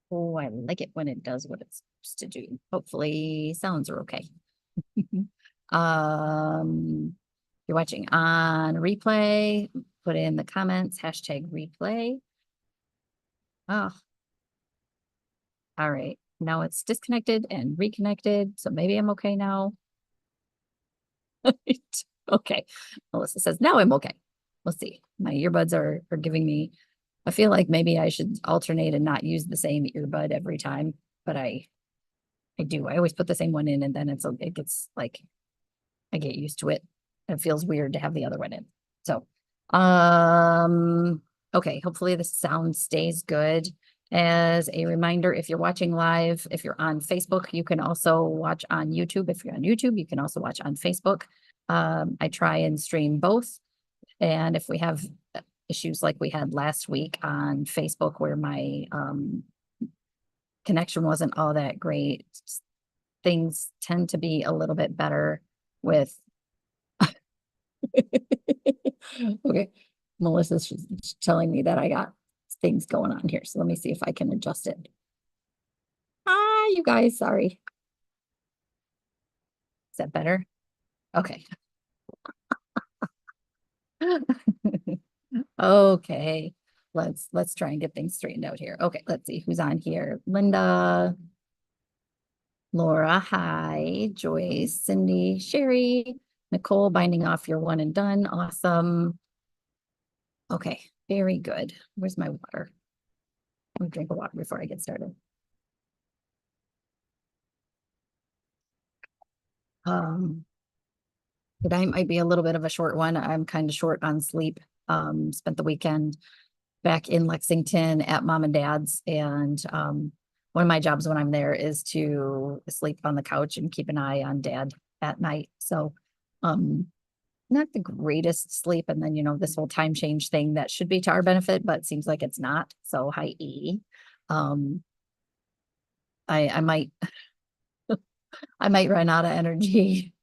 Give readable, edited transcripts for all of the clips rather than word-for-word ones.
Oh, I like it when it does what it's supposed to do. Hopefully sounds are okay. You're watching on replay, put in the comments, hashtag replay. Oh, all right. Now it's disconnected and reconnected. So maybe I'm okay now. Okay. Melissa says, now I'm okay. We'll see. My earbuds are giving me, I feel like maybe I should alternate and not use the same earbud every time, but I do. I always put the same one in and then it gets like I get used to it. It feels weird to have the other one in. So, okay, hopefully the sound stays good. As a reminder, if you're watching live, if you're on Facebook, you can also watch on YouTube. If you're on YouTube, you can also watch on Facebook. I try and stream both. And if we have issues like we had last week on Facebook where my connection wasn't all that great, things tend to be a little bit better with okay. Melissa's telling me that I got things going on here. So let me see if I can adjust it. Hi, you guys. Sorry. Is that better? Okay. Okay. Let's try and get things straightened out here. Okay, let's see who's on here. Linda, Laura, hi, Joyce, Cindy, Sherry, Nicole, binding off your one and done. Awesome. Okay, very good. Where's my water? I'm gonna drink a water before I get started. Um, Today might be a little bit of a short one. I'm kind of short on sleep. Spent the weekend back in Lexington at mom and dad's, and one of my jobs when I'm there is to sleep on the couch and keep an eye on dad at night. So, um, not the greatest sleep. And then, this whole time change thing that should be to our benefit, but seems like it's not. So, hi E. Um, I might I might run out of energy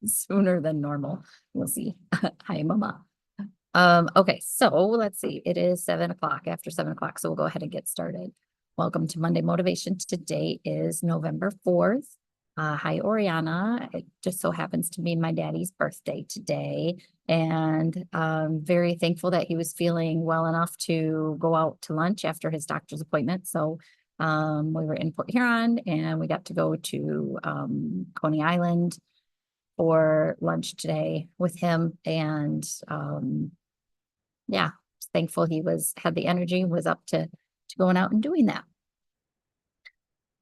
sooner than normal. We'll see. Hi, Mama. Okay, so let's see. It is 7 o'clock, after 7 o'clock. So we'll go ahead and get started. Welcome to Monday Motivation. Today is November 4th. Hi, Oriana. It just so happens to be my daddy's birthday today. And very thankful that he was feeling well enough to go out to lunch after his doctor's appointment. So we were in Port Huron and we got to go to Coney Island for lunch today with him. And yeah, thankful he had the energy, was up to going out and doing that.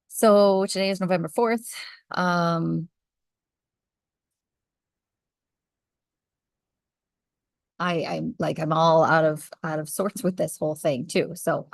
So today is November 4th. I'm all out of sorts with this whole thing too. So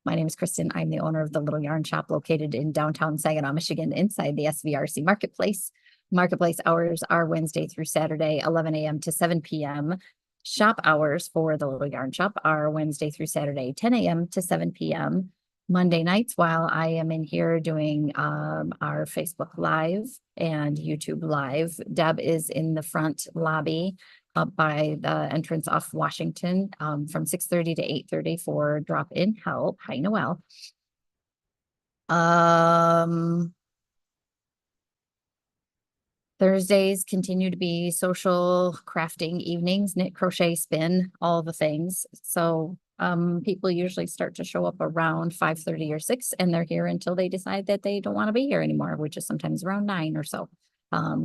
my name is Kristen. I'm the owner of the Little Yarn Shop located in downtown Saginaw, Michigan, inside the SVRC Marketplace. Marketplace hours are Wednesday through Saturday, 11 a.m. to 7 p.m. Shop hours for the Little Yarn Shop are Wednesday through Saturday, 10 a.m. to 7 p.m. Monday nights, while I am in here doing our Facebook Live and YouTube Live, Deb is in the front lobby up by the entrance off Washington from 6:30 to 8:30 for drop-in help. Hi, Noel. Thursdays continue to be social crafting evenings, knit, crochet, spin, all the things. So people usually start to show up around 5:30 or 6, and they're here until they decide that they don't want to be here anymore, which is sometimes around 9 or so.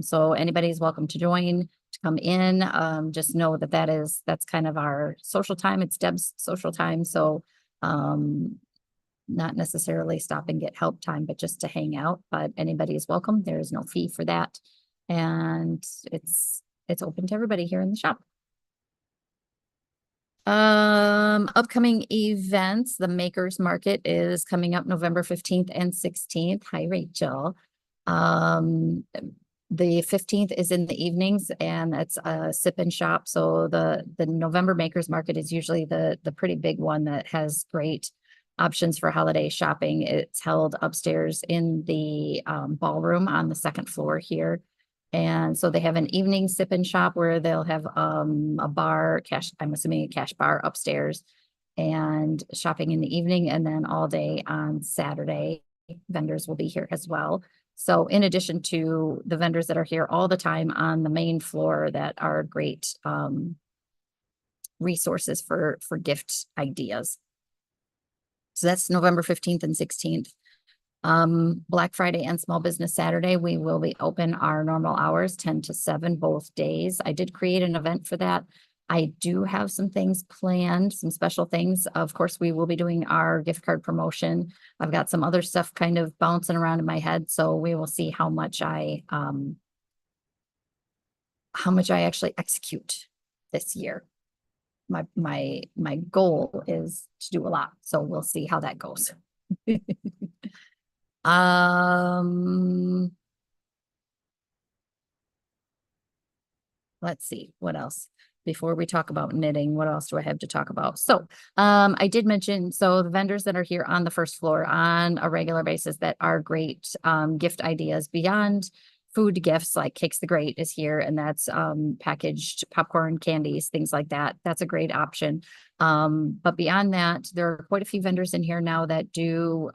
So anybody's welcome to join, to come in. Just know that that's kind of our social time. It's Deb's social time. So not necessarily stop and get help time, but just to hang out. But anybody is welcome. There is no fee for that. And it's open to everybody here in the shop. Upcoming events, the Makers Market is coming up November 15th and 16th. Hi, Rachel. The 15th is in the evenings and it's a sip and shop. So the November Makers Market is usually the pretty big one that has great options for holiday shopping. It's held upstairs in the ballroom on the second floor here. And so they have an evening sip and shop where they'll have a bar, I'm assuming a cash bar upstairs. and shopping in the evening, and then all day on Saturday. Vendors will be here as well. So in addition to the vendors that are here all the time on the main floor that are great resources for gift ideas. So that's November 15th and 16th. Black Friday and Small Business Saturday, we will be open our normal hours, 10 to 7, both days. I did create an event for that. I do have some things planned, some special things. Of course, we will be doing our gift card promotion. I've got some other stuff kind of bouncing around in my head, so we will see how much I actually execute this year. My goal is to do a lot, so we'll see how that goes. Let's see what else before we talk about knitting. What else do I have to talk about? So I did mention, so the vendors that are here on the first floor on a regular basis that are great gift ideas beyond food gifts, like Cakes the Great is here, and that's packaged popcorn, candies, things like that. That's a great option. But beyond that, there are quite a few vendors in here now that do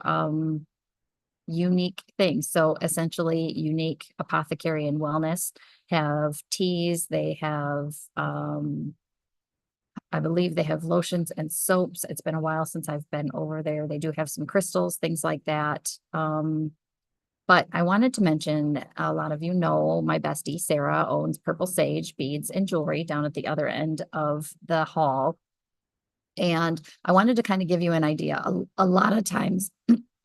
unique things. So essentially unique apothecary and wellness, have teas, they have I believe they have lotions and soaps. It's been a while since I've been over there. They do have some crystals, things like that. But I wanted to mention, a lot of you know my bestie Sarah owns Purple Sage beads and jewelry down at the other end of the hall. And I wanted to kind of give you an idea. A lot of times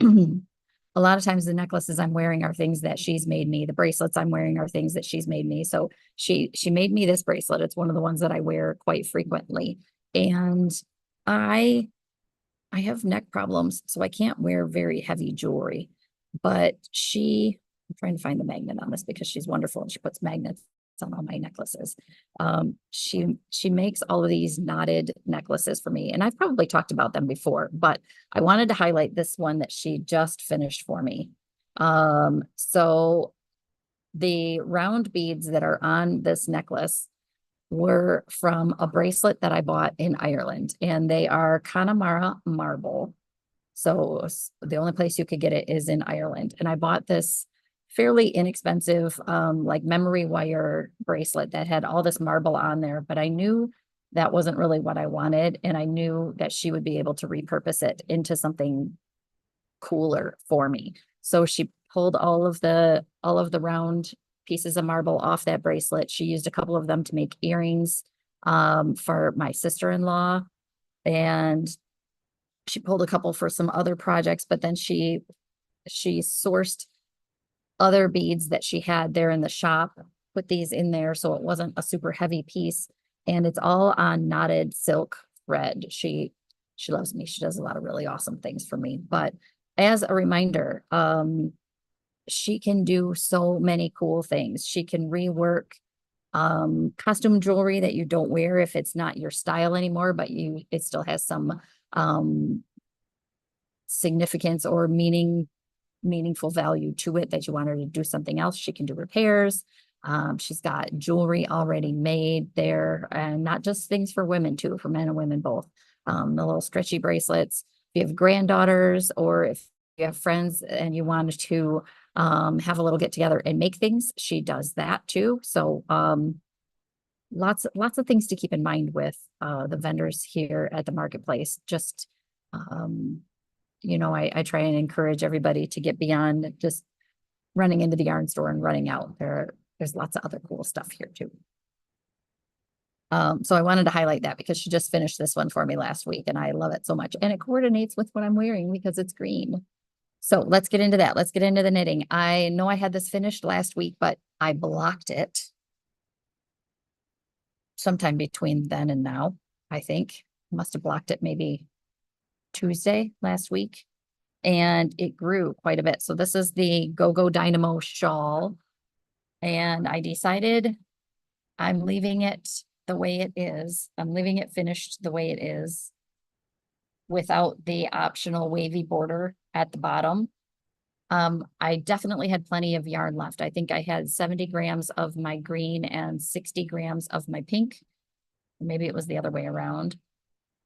a lot of times the necklaces I'm wearing are things that she's made me. The bracelets I'm wearing are things that she's made me. So she made me this bracelet. It's one of the ones that I wear quite frequently. And I have neck problems, so I can't wear very heavy jewelry. But I'm trying to find the magnet on this because she's wonderful and she puts magnets on all my necklaces. She makes all of these knotted necklaces for me, and I've probably talked about them before, but I wanted to highlight this one that she just finished for me. So the round beads that are on this necklace were from a bracelet that I bought in Ireland, and they are Connemara marble. So the only place you could get it is in Ireland. And I bought this fairly inexpensive, like memory wire bracelet that had all this marble on there, but I knew that wasn't really what I wanted. And I knew that she would be able to repurpose it into something cooler for me. So she pulled all of the round pieces of marble off that bracelet. She used a couple of them to make earrings, for my sister-in-law. And she pulled a couple for some other projects, but then she sourced other beads that she had there in the shop, put these in there so it wasn't a super heavy piece. And it's all on knotted silk thread. She loves me. She does a lot of really awesome things for me. But as a reminder, she can do so many cool things. She can rework costume jewelry that you don't wear if it's not your style anymore, but it still has some significance or meaningful value to it that you want her to do something else. She can do repairs. She's got jewelry already made there, and not just things for women too, for men and women both. The little stretchy bracelets. If you have granddaughters or if you have friends and you want to have a little get together and make things, she does that too. So lots of things to keep in mind with the vendors here at the marketplace. Just I try and encourage everybody to get beyond just running into the yarn store and running out. There's lots of other cool stuff here too. So I wanted to highlight that because she just finished this one for me last week and I love it so much. And it coordinates with what I'm wearing because it's green. So let's get into that. Let's get into the knitting. I know I had this finished last week, but I blocked it sometime between then and now. I think must have blocked it maybe Tuesday last week, and it grew quite a bit. So this is the Go-Go Dynamo shawl, and I decided I'm leaving it the way it is. I'm leaving it finished the way it is without the optional wavy border at the bottom. I definitely had plenty of yarn left. I think I had 70 grams of my green and 60 grams of my pink. Maybe it was the other way around.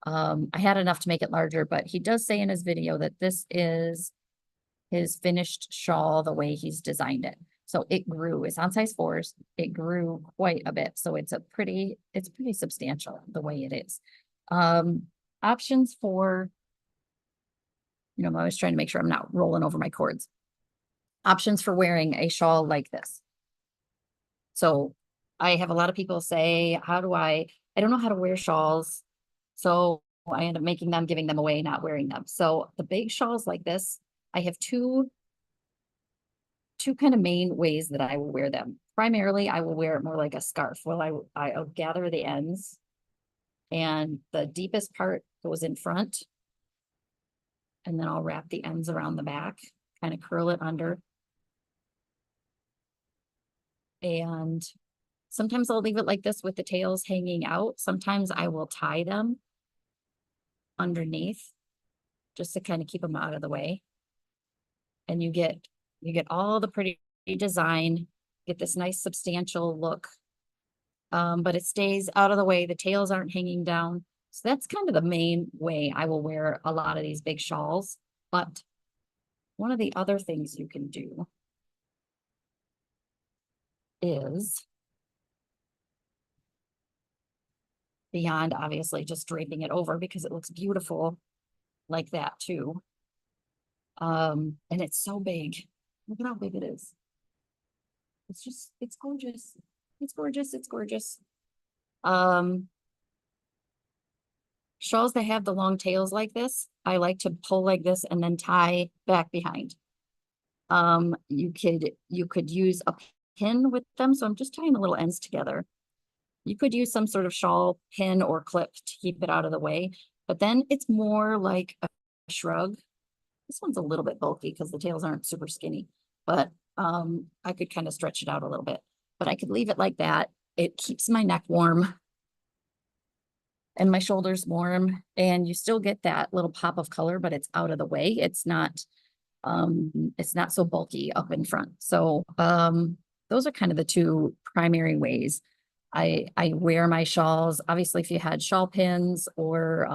I had enough to make it larger, but he does say in his video that this is his finished shawl the way he's designed it. So it grew, it's on size 4s. It grew quite a bit. So it's pretty substantial the way it is. Options for, I'm always trying to make sure I'm not rolling over my cords. Options for wearing a shawl like this. So I have a lot of people say, I don't know how to wear shawls. So I end up making them, giving them away, not wearing them. So the big shawls like this, I have two kind of main ways that I will wear them. Primarily, I will wear it more like a scarf. Well, I'll gather the ends and the deepest part goes in front. And then I'll wrap the ends around the back, kind of curl it under. And sometimes I'll leave it like this with the tails hanging out. Sometimes I will tie them underneath just to kind of keep them out of the way. And you get all the pretty design, get this nice substantial look. But it stays out of the way. The tails aren't hanging down. So that's kind of the main way I will wear a lot of these big shawls. But one of the other things you can do is, beyond obviously just draping it over because it looks beautiful like that too. And it's so big. Look at how big it is. It's gorgeous. It's gorgeous. It's gorgeous. Shawls that have the long tails like this, I like to pull like this and then tie back behind. You could use a pin with them. So I'm just tying the little ends together. You could use some sort of shawl pin or clip to keep it out of the way, but then it's more like a shrug. This one's a little bit bulky because the tails aren't super skinny, but I could kind of stretch it out a little bit, but I could leave it like that. It keeps my neck warm and my shoulders warm, and you still get that little pop of color, but it's out of the way. It's not so bulky up in front. So those are kind of the two primary ways I wear my shawls. Obviously, if you had shawl pins or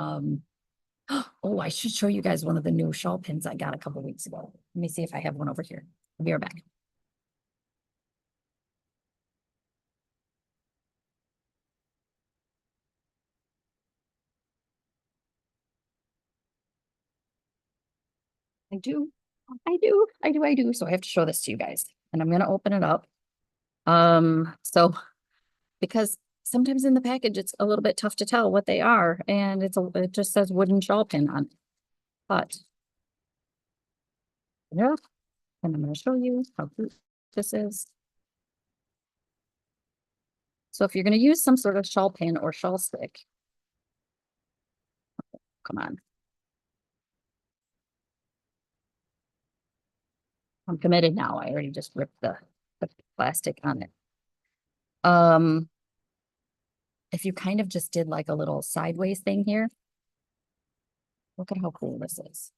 oh, I should show you guys one of the new shawl pins I got a couple weeks ago. Let me see if I have one over here. I'll be right back. I do. I do. So I have to show this to you guys, and I'm going to open it up. So because sometimes in the package, it's a little bit tough to tell what they are, and it just says wooden shawl pin on it. But yeah, and I'm going to show you how cute this is. So if you're going to use some sort of shawl pin or shawl stick, come on. I'm committed now. I already just ripped the plastic on it. If you kind of just did like a little sideways thing here, look at how cool this is.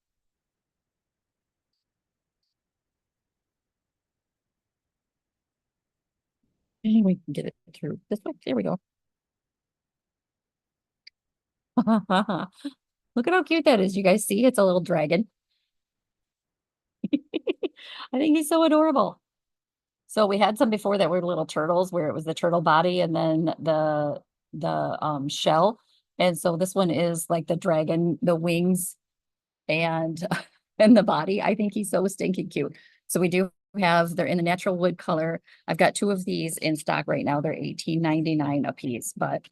And we can get it through this way. There we go. Look at how cute that is. You guys see? It's a little dragon. I think he's so adorable. So we had some before that were little turtles where it was the turtle body and then the shell. And so this one is like the dragon, the wings and and the body. I think he's so stinking cute. So we do have, they're in the natural wood color. I've got 2 of these in stock right now. They're $18.99 a piece, but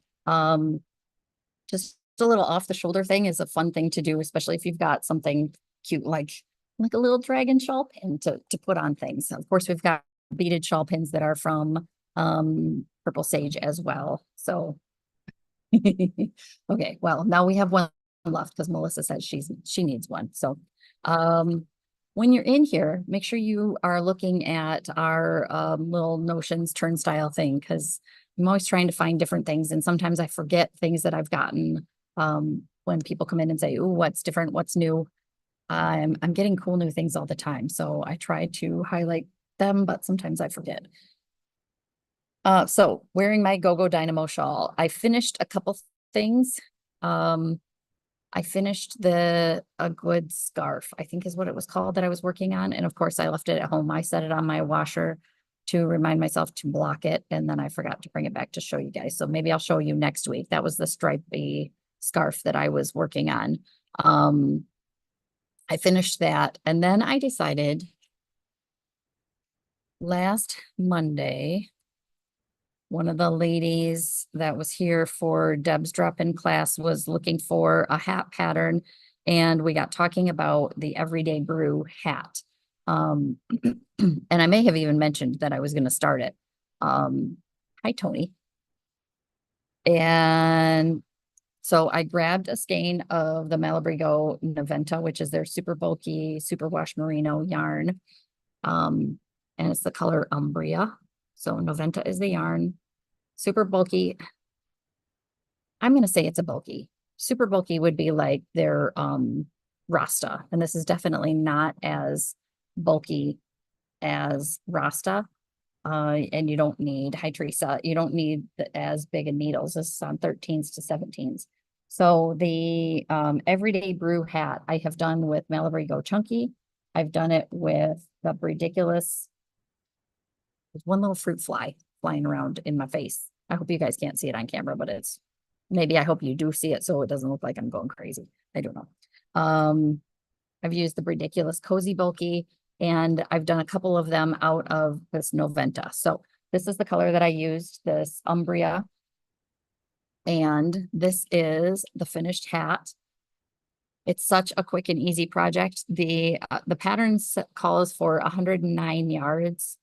just a little off the shoulder thing is a fun thing to do, especially if you've got something cute like a little dragon shawl pin to put on things. Of course, we've got beaded shawl pins that are from Purple Sage as well. So okay, well, now we have one left because Melissa says she needs one. So when you're in here, make sure you are looking at our little notions turnstile thing, because I'm always trying to find different things, and sometimes I forget things that I've gotten when people come in and say, "Ooh, what's different? What's new?" I'm getting cool new things all the time, so I try to highlight them, but sometimes I forget. So wearing my Go-Go Dynamo shawl, I finished a couple things. I finished a good scarf, I think is what it was called that I was working on. And of course I left it at home. I set it on my washer to remind myself to block it. And then I forgot to bring it back to show you guys. So maybe I'll show you next week. That was the stripy scarf that I was working on. I finished that. And then I decided last Monday, one of the ladies that was here for Deb's drop-in class was looking for a hat pattern, and we got talking about the Everyday Brew hat. And I may have even mentioned that I was going to start it. Hi, Tony. And so I grabbed a skein of the Malabrigo Noventa, which is their super bulky, super wash merino yarn. And it's the color Umbria. So Noventa is the yarn. Super bulky. I'm going to say it's a bulky. Super bulky would be like their Rasta. And this is definitely not as bulky as Rasta. And you don't need Hi Teresa. You don't need as big a needles. This is on 13s to 17s. So the Everyday Brew hat I have done with Malabrigo Chunky. I've done it with the ridiculous. There's one little fruit fly flying around in my face. I hope you guys can't see it on camera, but it's maybe I hope you do see it so it doesn't look like I'm going crazy. I don't know. I've used the ridiculous cozy bulky, and I've done a couple of them out of this Noventa. So this is the color that I used, this Umbria. And this is the finished hat. It's such a quick and easy project. The pattern calls for 109 yards.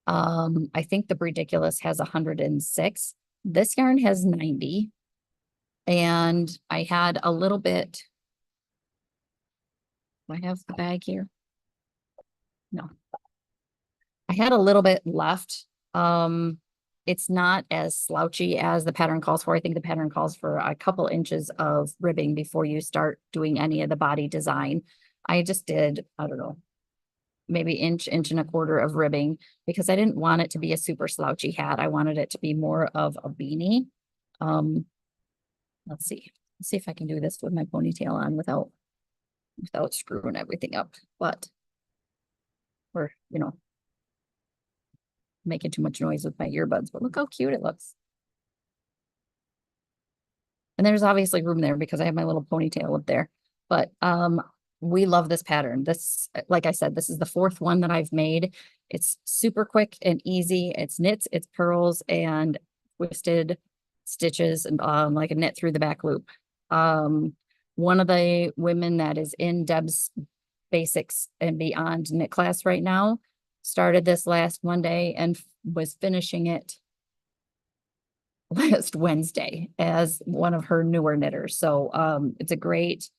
I think the ridiculous has 106. This yarn has 90. And I had a little bit. Do I have the bag here? No. I had a little bit left. It's not as slouchy as the pattern calls for. I think the pattern calls for a couple inches of ribbing before you start doing any of the body design. I just did, I don't know, maybe inch and a quarter of ribbing because I didn't want it to be a super slouchy hat. I wanted it to be more of a beanie. Let's see. Let's see if I can do this with my ponytail on without screwing everything up. But or, you know, making too much noise with my earbuds, but look how cute it looks. And there's obviously room there because I have my little ponytail up there. But we love this pattern. This, like I said, this is the fourth one that I've made. It's super quick and easy. It's knits, it's pearls, and twisted stitches, and like a knit through the back loop. One of the women that is in Deb's Basics and Beyond knit class right now started this last Monday and was finishing it last Wednesday as one of her newer knitters. So it's a great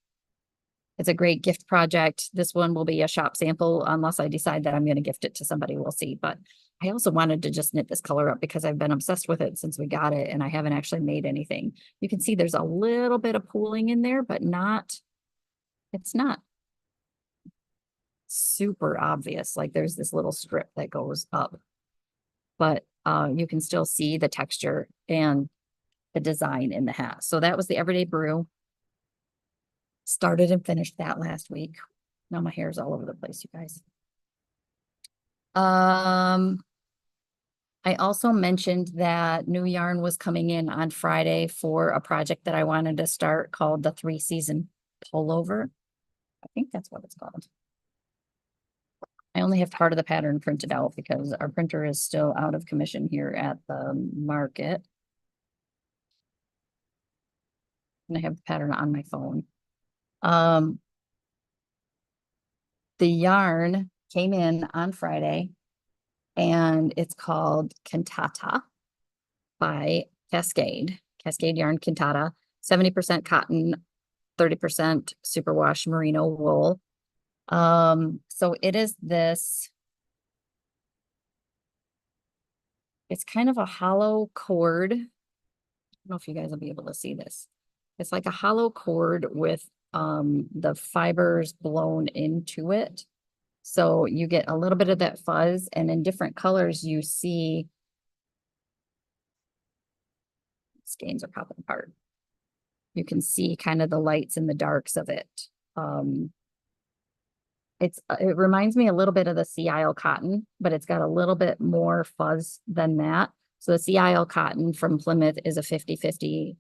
gift project. This one will be a shop sample unless I decide that I'm going to gift it to somebody. We'll see. But I also wanted to just knit this color up because I've been obsessed with it since we got it and I haven't actually made anything. You can see there's a little bit of pooling in there, but it's not super obvious. Like there's this little strip that goes up, but you can still see the texture and the design in the hat. So that was the Everyday Brew. Started and finished that last week. Now my hair's all over the place, you guys. I also mentioned that new yarn was coming in on Friday for a project that I wanted to start called the 3-season pullover. I think that's what it's called. I only have part of the pattern printed out because our printer is still out of commission here at the market. And I have the pattern on my phone. The yarn came in on Friday and it's called Cantata by Cascade Yarn Cantata, 70% cotton, 30% superwash merino wool. So it is this, it's kind of a hollow cord. I don't know if you guys will be able to see this. It's like a hollow cord with the fibers blown into it. So you get a little bit of that fuzz, and in different colors you see, skeins are popping apart. you can see kind of the lights and the darks of it. It reminds me a little bit of the Sea Isle cotton, but it's got a little bit more fuzz than that. So the Sea Isle cotton from Plymouth is a 50-50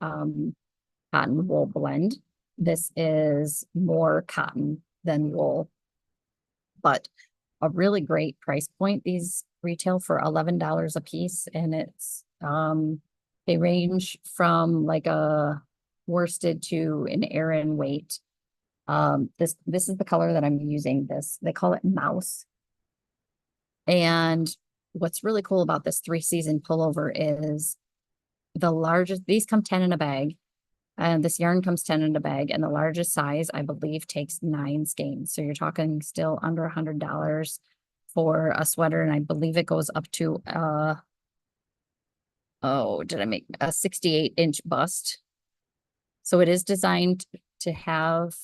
cotton wool blend. This is more cotton than wool, but a really great price point. These retail for $11 a piece, and they range from like a worsted to an Aran weight. This is the color that I'm using. They call it mouse. And what's really cool about this 3-season pullover is these come 10 in a bag. And this yarn comes 10 in a bag, and the largest size, I believe, takes 9 skeins. So you're talking still under $100 for a sweater. And I believe it goes up to, did I make a 68-inch bust? So it is designed to have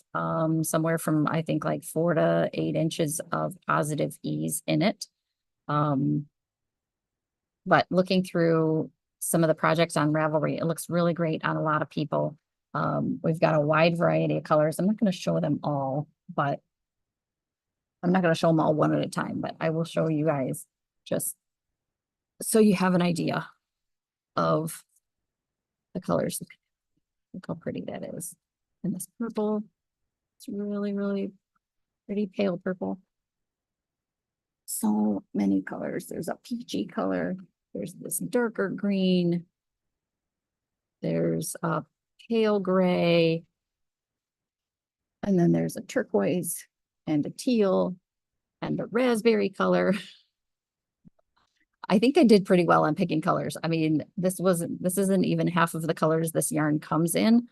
somewhere from, I think, like 4 to 8 inches of positive ease in it. But looking through some of the projects on Ravelry, it looks really great on a lot of people. We've got a wide variety of colors. I'm not going to show them all, but I'm not going to show them all one at a time, but I will show you guys just so you have an idea of the colors. Look how pretty that is. And this purple, it's really, really pretty pale purple. So many colors. There's a peachy color. There's this darker green. There's a pale gray. And then there's a turquoise and a teal and a raspberry color. I think I did pretty well on picking colors. I mean, this isn't even half of the colors this yarn comes in.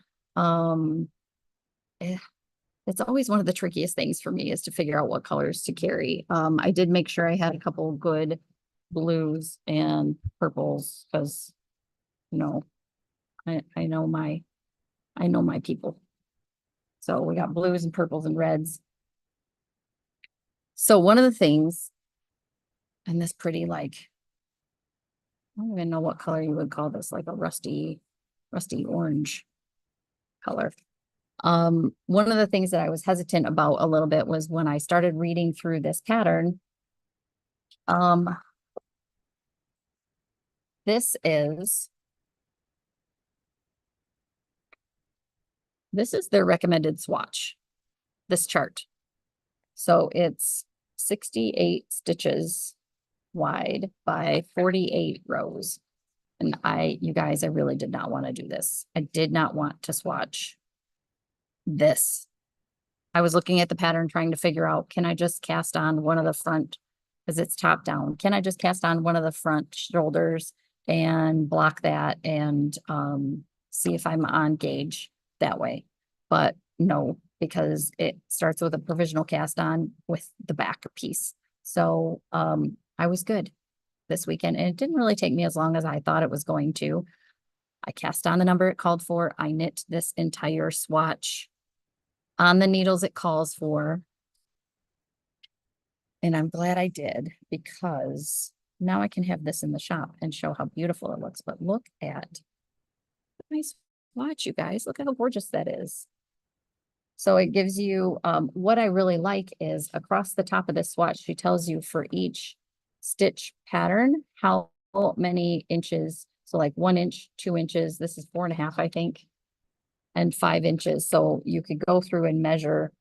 It's always one of the trickiest things for me is to figure out what colors to carry. I did make sure I had a couple good blues and purples because, you know, I know my people. So we got blues and purples and reds. So one of the things, and this pretty like, I don't even know what color you would call this, like a rusty orange color. One of the things that I was hesitant about a little bit was when I started reading through this pattern. This is their recommended swatch, this chart. So it's 68 stitches wide by 48 rows. And you guys, I really did not want to do this. I did not want to swatch this. I was looking at the pattern trying to figure out, can I just cast on one of the front, because it's top down, can I just cast on one of the front shoulders and block that and see if I'm on gauge that way? But no, because it starts with a provisional cast on with the back piece. So I was good this weekend, and it didn't really take me as long as I thought it was going to. I cast on the number it called for. I knit this entire swatch on the needles it calls for. And I'm glad I did, because now I can have this in the shop and show how beautiful it looks. But look at my swatch, you guys. Look at how gorgeous that is. So it gives you, what I really like is across the top of this swatch, she tells you for each stitch pattern, how many inches. So like 1 inch, 2 inches, this is 4.5, I think, and 5 inches. So you could go through and measure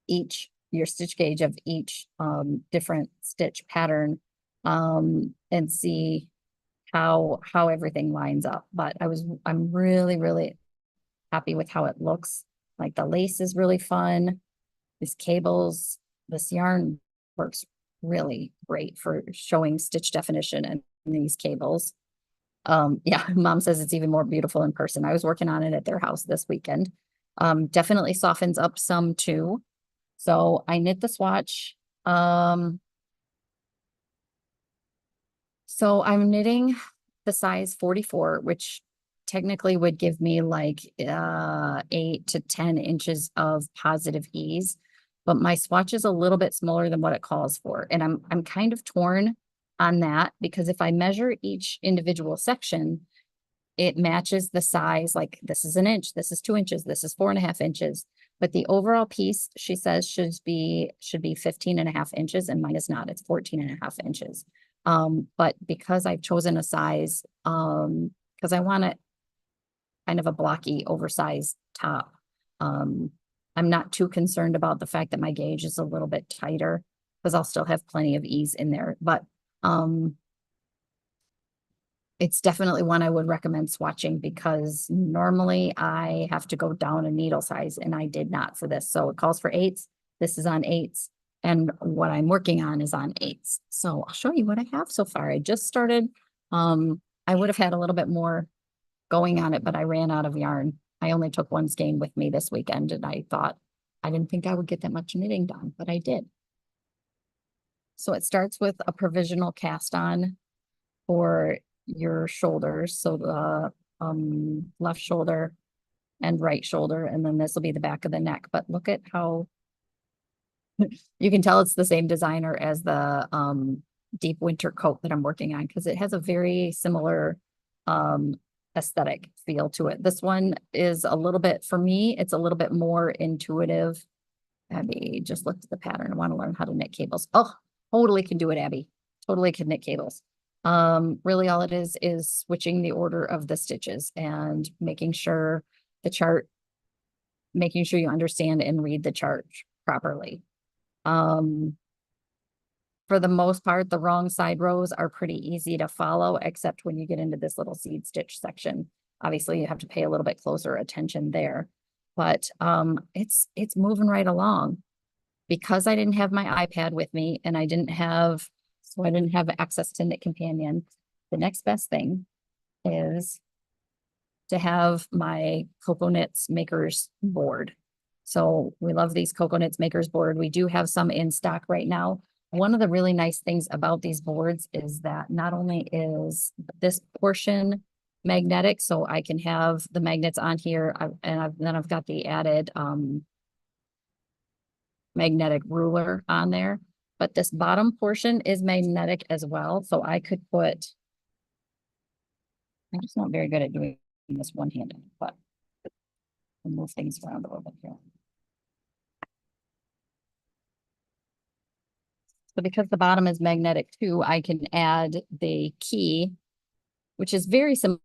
your stitch gauge of each different stitch pattern and see how everything lines up. But I'm really, really happy with how it looks. Like the lace is really fun. These cables, this yarn works really great for showing stitch definition in these cables. Yeah, Mom says it's even more beautiful in person. I was working on it at their house this weekend. Definitely softens up some too. So I knit the swatch. So I'm knitting the size 44, which technically would give me like 8 to 10 inches of positive ease, but my swatch is a little bit smaller than what it calls for. And I'm kind of torn on that, because if I measure each individual section, it matches the size, like this is an inch, this is 2 inches, this is 4.5 inches. But the overall piece, she says, should be 15.5 inches, and mine is not, it's 14.5 inches. But because I've chosen a size, because I want it kind of a blocky, oversized top. I'm not too concerned about the fact that my gauge is a little bit tighter, because I'll still have plenty of ease in there, but it's definitely one I would recommend swatching, because normally I have to go down a needle size, and I did not for this. So it calls for 8s. This is on 8s, and what I'm working on is on 8s. So I'll show you what I have so far. I just started. I would have had a little bit more going on it, but I ran out of yarn. I only took one skein with me this weekend, and I didn't think I would get that much knitting done, but I did. So it starts with a provisional cast on for your shoulders. So the left shoulder and right shoulder, and then this will be the back of the neck. But look at how you can tell it's the same designer as the deep winter coat that I'm working on, because it has a very similar aesthetic feel to it. This one is a little bit, for me, it's a little bit more intuitive. Abby just looked at the pattern. I want to learn how to knit cables. Oh, totally can do it, Abby. Totally can knit cables. Really all it is switching the order of the stitches and making sure the chart, making sure you understand and read the chart properly. For the most part, the wrong side rows are pretty easy to follow, except when you get into this little seed stitch section. Obviously, you have to pay a little bit closer attention there, but it's moving right along. Because I didn't have my iPad with me, and I didn't have access to Knit Companion, the next best thing is to have my Cocoa Knits Makers board. So we love these Cocoa Knits Makers board. We do have some in stock right now. One of the really nice things about these boards is that not only is this portion magnetic, so I can have the magnets on here, then I've got the added magnetic ruler on there, but this bottom portion is magnetic as well. So I could put, I'm just not very good at doing this one-handed, but I'll move things around a little bit here. So because the bottom is magnetic too, I can add the key, which is very similar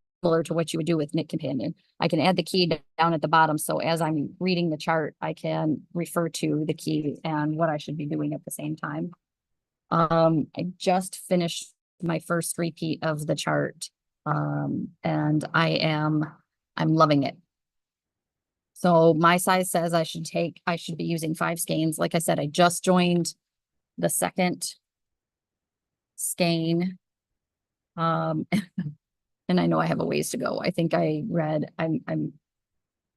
to what you would do with Knit Companion. I can add the key down at the bottom. So as I'm reading the chart, I can refer to the key and what I should be doing at the same time. I just finished my first repeat of the chart. And I'm loving it. So my size says I should be using 5 skeins. Like I said, I just joined the second skein. And I know I have a ways to go. I think I read, I'm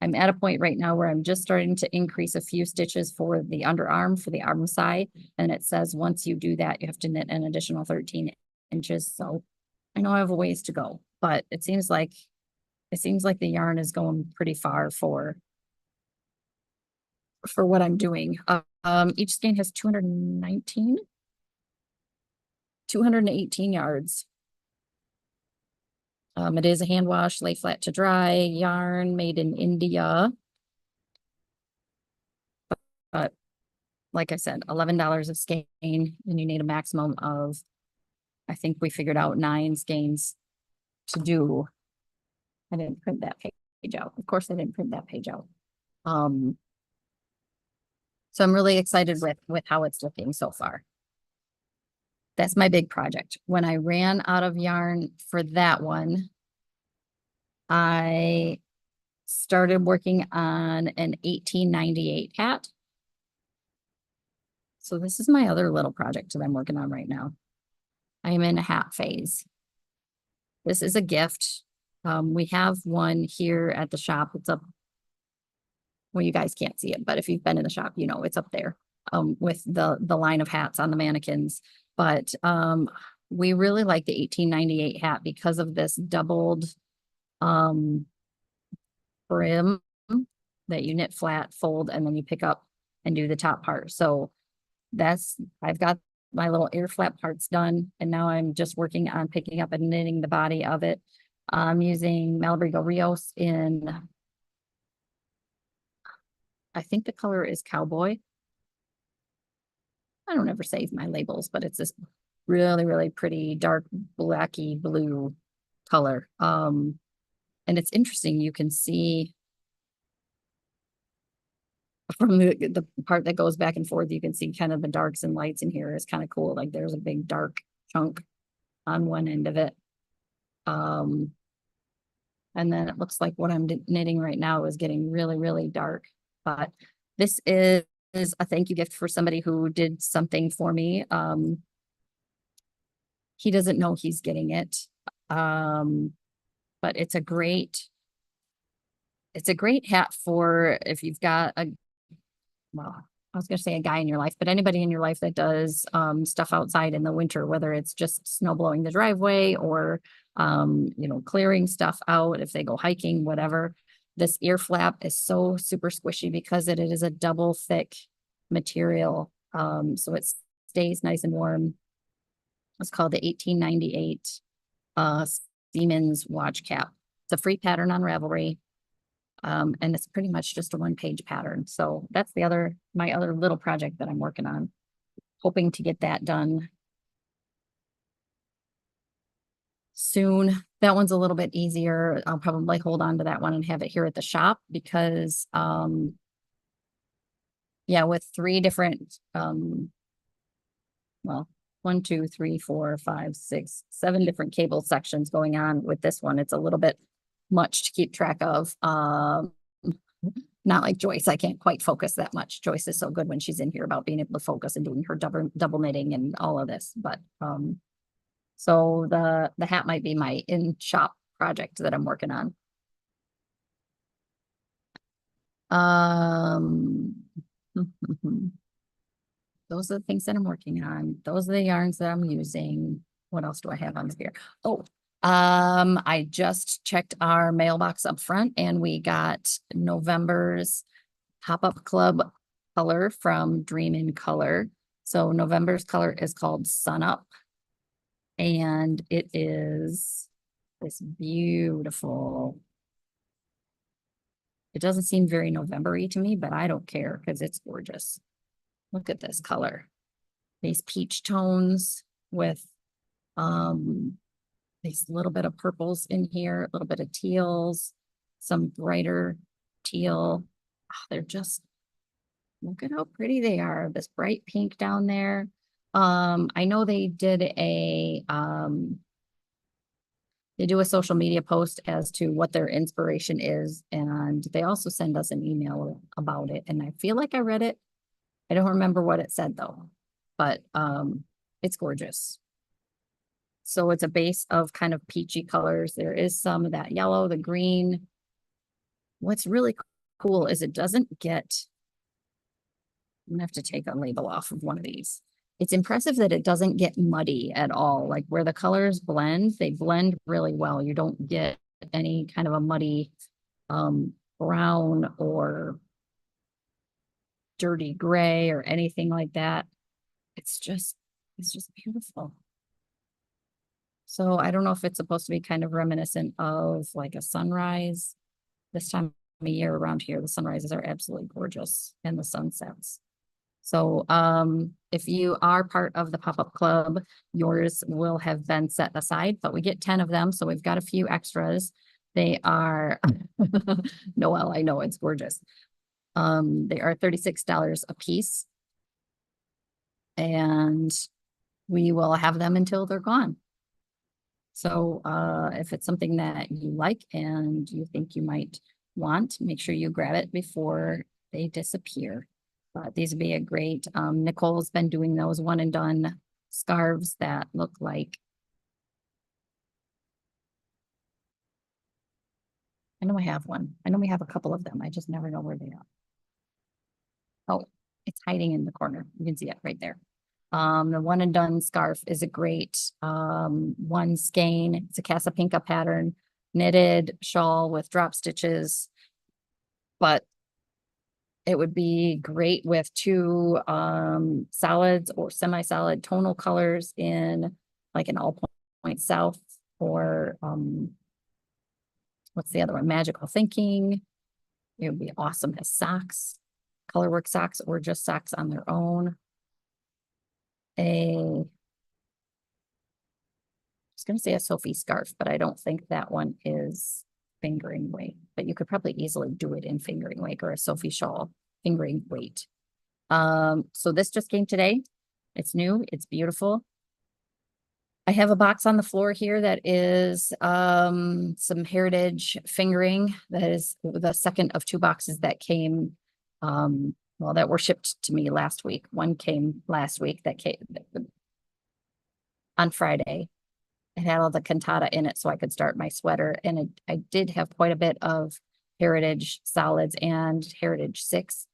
at a point right now where I'm just starting to increase a few stitches for the underarm, for the arm side. And it says, once you do that, you have to knit an additional 13 inches. So I know I have a ways to go, but it seems like the yarn is going pretty far for what I'm doing. Each skein has 218 yards. It is a hand wash, lay flat to dry yarn made in India. But like I said, $11 a skein, and you need a maximum of, I think we figured out 9 skeins to do. I didn't print that page out. Of course, I didn't print that page out. So I'm really excited with how it's looking so far. That's my big project. When I ran out of yarn for that one, I started working on an 1898 hat. So this is my other little project that I'm working on right now. I am in a hat phase. This is a gift. We have one here at the shop. It's up. Well, you guys can't see it, but if you've been in the shop, you know it's up there with the line of hats on the mannequins. But we really like the 1898 hat because of this doubled brim that you knit flat, fold, and then you pick up and do the top part. So I've got my little ear flap parts done, and now I'm just working on picking up and knitting the body of it. I'm using Malabrigo Rios in, I think the color is Cowboy. I don't ever save my labels, but it's this really, really pretty dark blacky blue color. And it's interesting. You can see from the part that goes back and forth, you can see kind of the darks and lights in here. It's kind of cool. Like there's a big dark chunk on one end of it. And then it looks like what I'm knitting right now is getting really, really dark. But this is a thank you gift for somebody who did something for me. He doesn't know he's getting it. But it's a great hat for if you've got a, well, I was going to say a guy in your life, but anybody in your life that does stuff outside in the winter, whether it's just snow blowing the driveway or, clearing stuff out if they go hiking, whatever. This ear flap is so super squishy because it is a double thick material. So it stays nice and warm. It's called the 1898 Siemens watch cap. It's a free pattern on Ravelry. And it's pretty much just a one-page pattern. So that's my other little project that I'm working on. Hoping to get that done soon. That one's a little bit easier. I'll probably hold on to that one and have it here at the shop because, yeah, with 3 different, well, 1, 2, 3, 4, 5, 6, 7 different cable sections going on with this one. It's a little bit much to keep track of. Not like Joyce. I can't quite focus that much. Joyce is so good when she's in here about being able to focus and doing her double knitting and all of this. But so the hat might be my in shop project that I'm working on. Those are the things that I'm working on. Those are the yarns that I'm using. What else do I have on here? Oh, I just checked our mailbox up front and we got November's pop-up club color from Dream in Color. So November's color is called Sun Up. And it is this beautiful. It doesn't seem very November-y to me, but I don't care because it's gorgeous. Look at this color. These peach tones with these little bit of purples in here, a little bit of teals, some brighter teal. Oh, they're just, look at how pretty they are. This bright pink down there. I know they did they do a social media post as to what their inspiration is, and they also send us an email about it. And I feel like I read it. I don't remember what it said though, but it's gorgeous. So it's a base of kind of peachy colors. There is some of that yellow, the green. What's really cool is it doesn't get, I'm gonna have to take a label off of one of these. It's impressive that it doesn't get muddy at all. Like where the colors blend, they blend really well. You don't get any kind of a muddy brown or dirty gray or anything like that. It's just beautiful. So I don't know if it's supposed to be kind of reminiscent of like a sunrise. This time of year around here, the sunrises are absolutely gorgeous and the sunsets. So if you are part of the pop-up club, yours will have been set aside, but we get 10 of them. So we've got a few extras. They are, Noelle, I know it's gorgeous. They are $36 a piece. And we will have them until they're gone. So if it's something that you like and you think you might want, make sure you grab it before they disappear. These would be a great, Nicole's been doing those one and done scarves that look like, I know I have one. I know we have a couple of them. I just never know where they are. Oh, it's hiding in the corner. You can see it right there. The one and done scarf is a great one skein. It's a Casapinka pattern, knitted shawl with drop stitches, but it would be great with 2 solids or semi-solid tonal colors in like an all point south or what's the other one? Magical Thinking. It would be awesome as socks, colorwork socks, or just socks on their own. I was going to say a Sophie scarf, but I don't think that one is fingering weight, but you could probably easily do it in fingering weight, or a Sophie shawl fingering weight. So this just came today. It's new, it's beautiful. I have a box on the floor here that is some heritage fingering. That is the second of two boxes that came, well, that were shipped to me last week. One came last week that came on Friday. It had all the cantata in it so I could start my sweater. And I did have quite a bit of Heritage Solids and Heritage 6.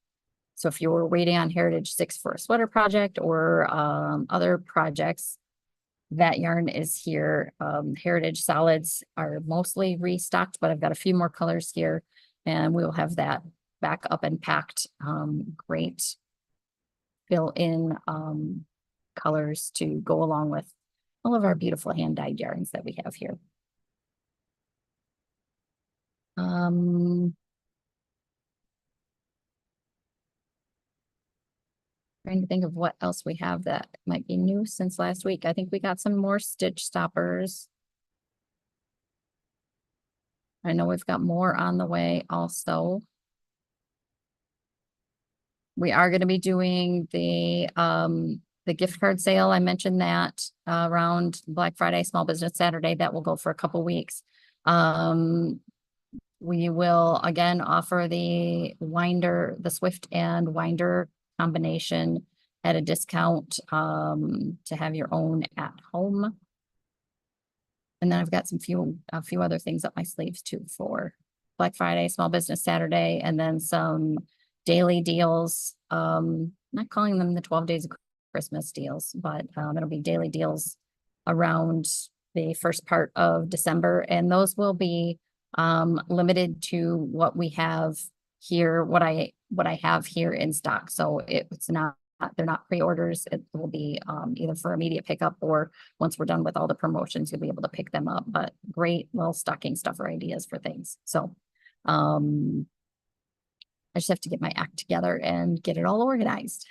So if you were waiting on Heritage 6 for a sweater project or other projects, that yarn is here. Heritage Solids are mostly restocked, but I've got a few more colors here, and we'll have that back up and packed. Great fill-in colors to go along with all of our beautiful hand-dyed yarns that we have here. Trying to think of what else we have that might be new since last week. I think we got some more stitch stoppers. I know we've got more on the way also. We are going to be doing the gift card sale. I mentioned that around Black Friday, Small Business Saturday. That will go for a couple weeks. We will again offer the winder, the Swift and winder combination at a discount to have your own at home. And then I've got a few other things up my sleeves too for Black Friday, Small Business Saturday, and then some daily deals. Not calling them the 12 days of Christmas deals, but it'll be daily deals around the first part of December. And those will be limited to what we have here, what I have here in stock. So it's not, they're not pre-orders. It will be either for immediate pickup, or once we're done with all the promotions, you'll be able to pick them up. But great little stocking stuffer ideas for things. So I just have to get my act together and get it all organized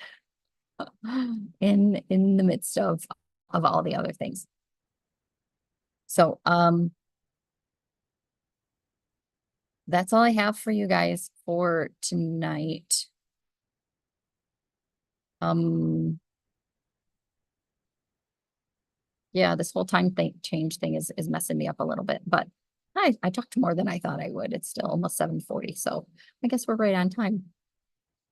in the midst of all the other things. So that's all I have for you guys for tonight. Yeah, this whole time change thing is messing me up a little bit, but I talked more than I thought I would. It's still almost 7:40, so I guess we're right on time.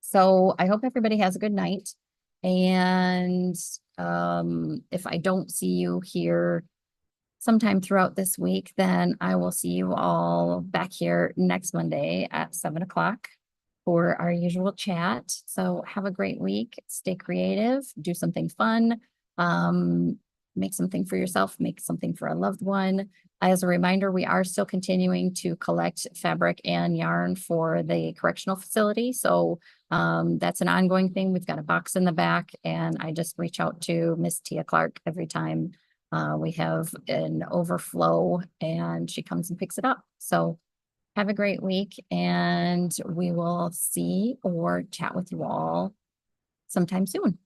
So I hope everybody has a good night. And if I don't see you here sometime throughout this week, then I will see you all back here next Monday at 7 o'clock for our usual chat. So have a great week. Stay creative, do something fun, make something for yourself, make something for a loved one. As a reminder, we are still continuing to collect fabric and yarn for the correctional facility. So that's an ongoing thing. We've got a box in the back, and I just reach out to Miss Tia Clark every time we have an overflow, and she comes and picks it up. So have a great week, and we will see or chat with you all sometime soon.